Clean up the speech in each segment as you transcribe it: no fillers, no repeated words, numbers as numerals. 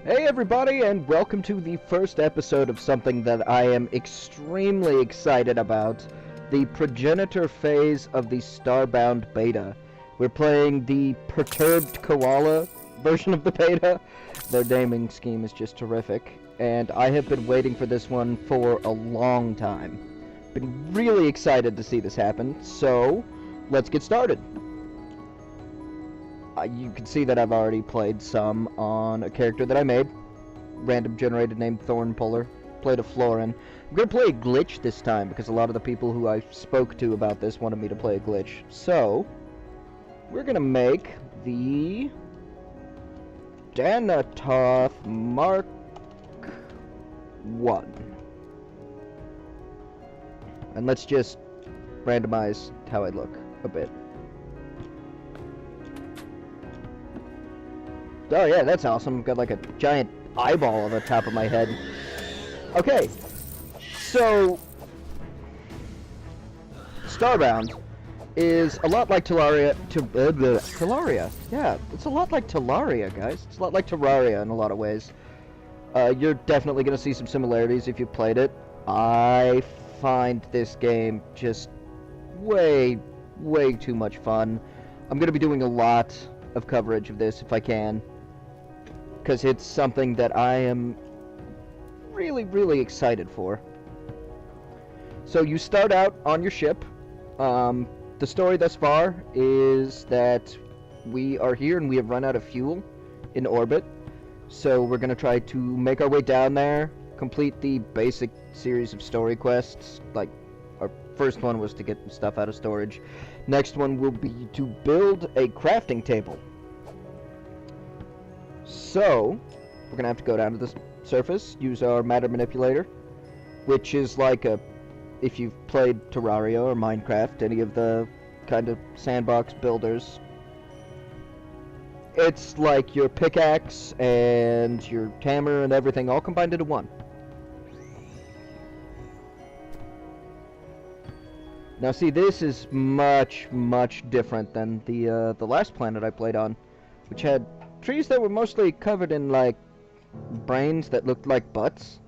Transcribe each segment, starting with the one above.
Hey everybody, and welcome to the first episode of something that I am extremely excited about, the Progenitor phase of the Starbound beta. We're playing the Perturbed Koala version of the beta. Their naming scheme is just terrific, and I have been waiting for this one for a long time. Been really excited to see this happen, so let's get started. You can see that I've already played some on a character that I made, random generated named Thornpuller. Played a Florin. I'm going to play a glitch this time because a lot of the people who I spoke to about this wanted me to play a glitch. So, we're going to make the Danatoth Mk I. And let's just randomize how I look a bit. Oh yeah, that's awesome. I've got like a giant eyeball on the top of my head. Okay, so Starbound is a lot like Terraria. Terraria, yeah, it's a lot like Terraria, guys. It's a lot like Terraria in a lot of ways. You're definitely going to see some similarities if you played it. I find this game just way too much fun. I'm going to be doing a lot of coverage of this if I can, because it's something that I am really excited for. So you start out on your ship. The story thus far is that we are here and we have run out of fuel in orbit. So we're going to try to make our way down there, complete the basic series of story quests. Like, our first one was to get stuff out of storage. Next one will be to build a crafting table. So, we're going to have to go down to the surface, use our matter manipulator, which is like a, if you've played Terraria or Minecraft, any of the kind of sandbox builders, it's like your pickaxe and your hammer and everything all combined into one. Now see, this is much different than the last planet I played on, which had trees that were mostly covered in, like, brains that looked like butts.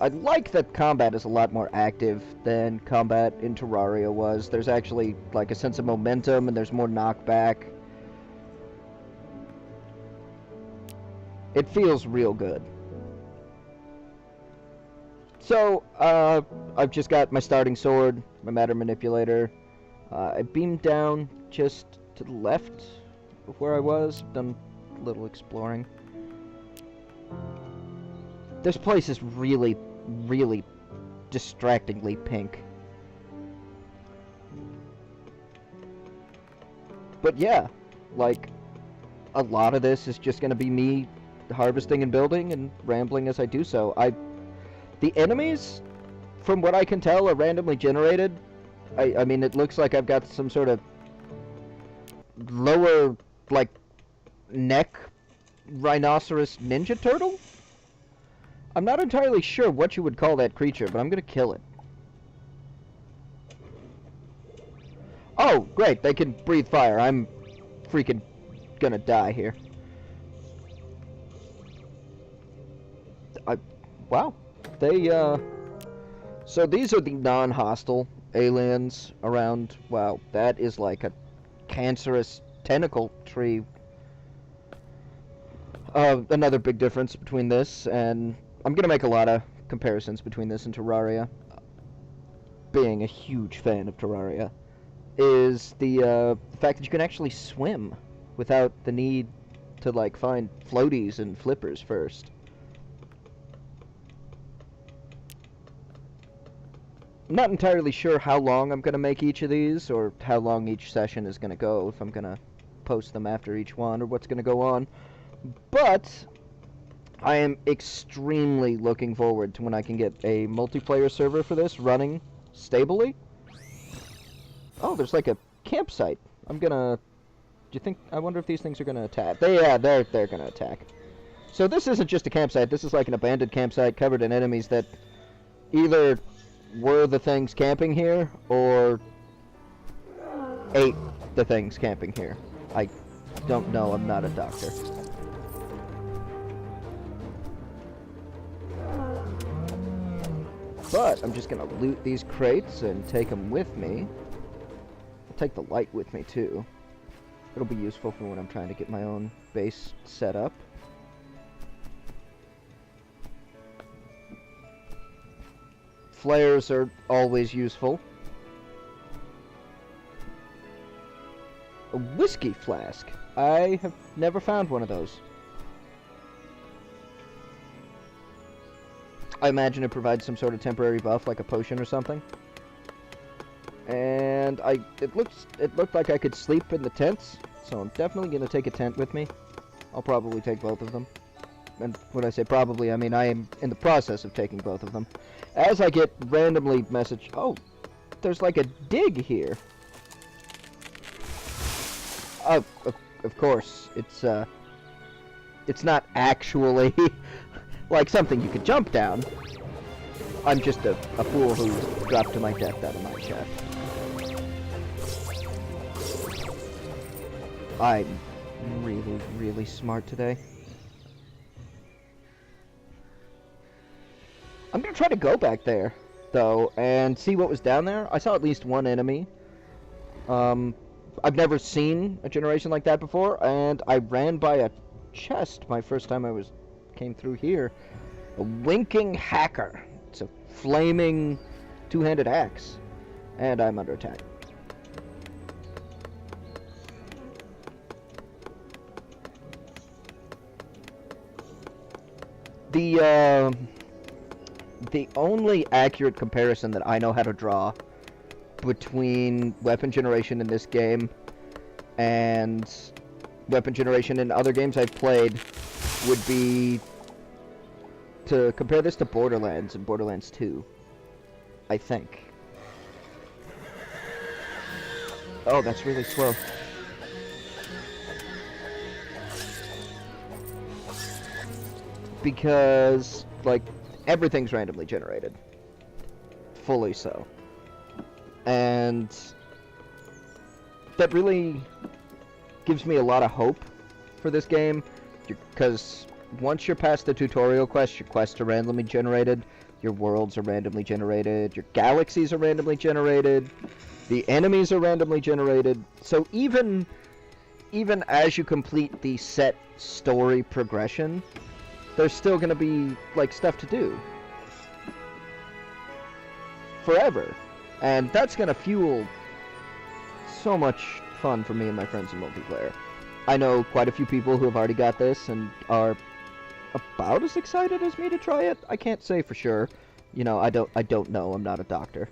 I like that combat is a lot more active than combat in Terraria was. There's actually, like, a sense of momentum, and there's more knockback. It feels real good. So, I've just got my starting sword, my matter manipulator. I beamed down just to the left of where I was, done a little exploring. This place is really distractingly pink. But yeah, like, a lot of this is just gonna be me harvesting and building and rambling as I do so. The enemies, from what I can tell, are randomly generated. I mean, it looks like I've got some sort of lower, like, neck rhinoceros ninja turtle? I'm not entirely sure what you would call that creature, but I'm gonna kill it. Oh, great, they can breathe fire. I'm freaking gonna die here. Wow. So these are the non-hostile aliens around. Wow, that is like a cancerous tentacle tree. Another big difference between this and... I'm gonna make a lot of comparisons between this and Terraria. Being a huge fan of Terraria, is the fact that you can actually swim without the need to, like, find floaties and flippers first. I'm not entirely sure how long I'm going to make each of these, or how long each session is going to go, if I'm going to post them after each one, or what's going to go on. But I am extremely looking forward to when I can get a multiplayer server for this running stably. Oh, there's like a campsite. I'm going to... Do you think... I wonder if these things are going to attack. They're going to attack. So this isn't just a campsite. This is like an abandoned campsite covered in enemies that either were the things camping here, or ate the things camping here. I don't know, I'm not a doctor. But I'm just gonna loot these crates and take them with me. I'll take the light with me too. It'll be useful for when I'm trying to get my own base set up. Flares are always useful. A whiskey flask. I have never found one of those. I imagine it provides some sort of temporary buff, like a potion or something. And it looked like I could sleep in the tents, so I'm definitely gonna take a tent with me. I'll probably take both of them. And when I say probably, I mean I am in the process of taking both of them. As I get randomly messaged, oh, there's like a dig here. Oh, of course, it's not actually like something you could jump down. I'm just a fool who dropped to my death out of my shaft. I'm really, really smart today. I'm gonna try to go back there, though, and see what was down there. I saw at least one enemy. I've never seen a generation like that before, and I ran by a chest my first time I came through here. A winking hacker. It's a flaming two-handed axe, and I'm under attack. The only accurate comparison that I know how to draw between weapon generation in this game and weapon generation in other games I've played would be to compare this to Borderlands and Borderlands 2, I think. Oh, that's really slow. Because, like, everything's randomly generated. Fully so. And that really gives me a lot of hope for this game, because once you're past the tutorial quests, your quests are randomly generated, your worlds are randomly generated, your galaxies are randomly generated, the enemies are randomly generated, so even as you complete the set story progression, there's still gonna be, like, stuff to do. Forever. And that's gonna fuel so much fun for me and my friends in multiplayer. I know quite a few people who have already got this and are about as excited as me to try it. I can't say for sure. You know, I don't know. I'm not a doctor.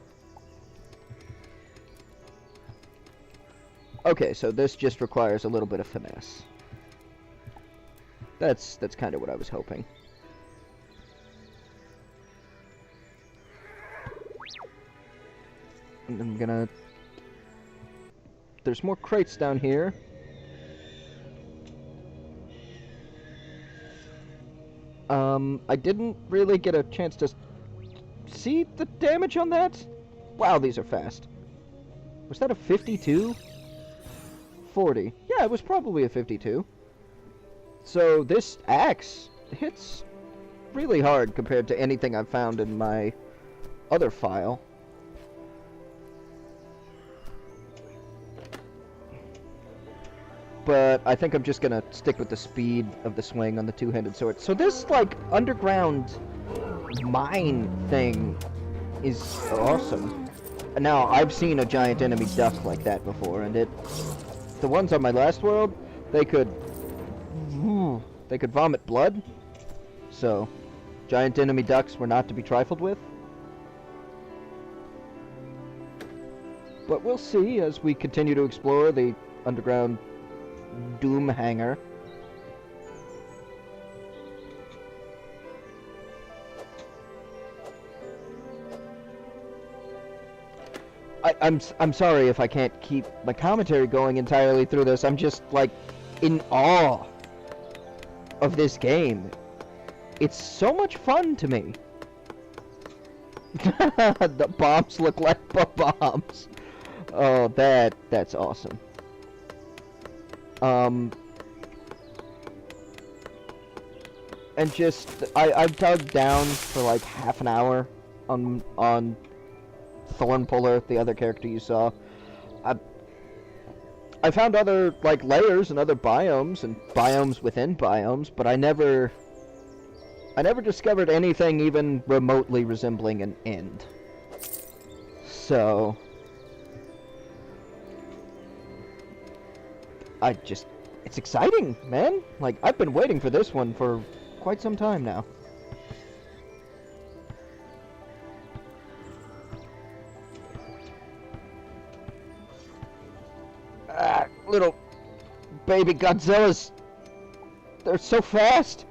Okay, so this just requires a little bit of finesse. That's kind of what I was hoping. And I'm gonna... There's more crates down here. I didn't really get a chance to see the damage on that. Wow, these are fast. Was that a 52? 40. Yeah, it was probably a 52. So this axe hits really hard compared to anything I've found in my other file. But I think I'm just gonna stick with the speed of the swing on the two-handed sword. So this, like, underground mine thing is awesome. Now, I've seen a giant enemy duck like that before, and the ones on my last world, they could vomit blood. So, giant enemy ducks were not to be trifled with. But we'll see as we continue to explore the underground Doom hangar. I'm sorry if I can't keep my commentary going entirely through this. I'm just, like, in awe of this game. It's so much fun to me. The bombs look like bombs. Oh, that's awesome. And just I've dug down for like half an hour on Thornpuller, the other character you saw. I found other like layers and other biomes and biomes within biomes, but I never discovered anything even remotely resembling an end. So it's exciting, man. Like, I've been waiting for this one for quite some time now. Ah, little baby Godzillas. They're so fast.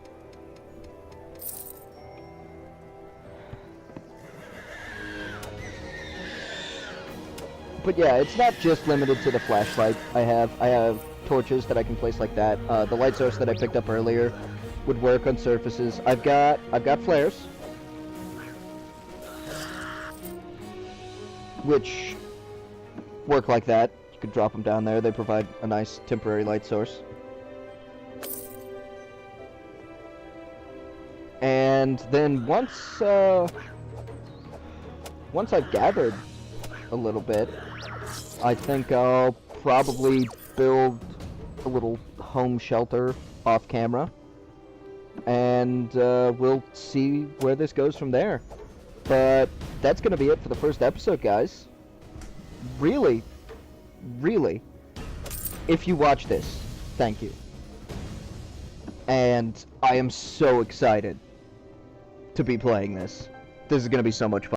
But yeah, it's not just limited to the flashlight. I have torches that I can place like that. The light source that I picked up earlier would work on surfaces. I've got flares, which work like that. You could drop them down there. They provide a nice temporary light source. And then once I've gathered a little bit, I think I'll probably build a little home shelter off camera, and we'll see where this goes from there. But that's gonna be it for the first episode, guys. Really, if you watch this, thank you. And I am so excited to be playing this. This is gonna be so much fun.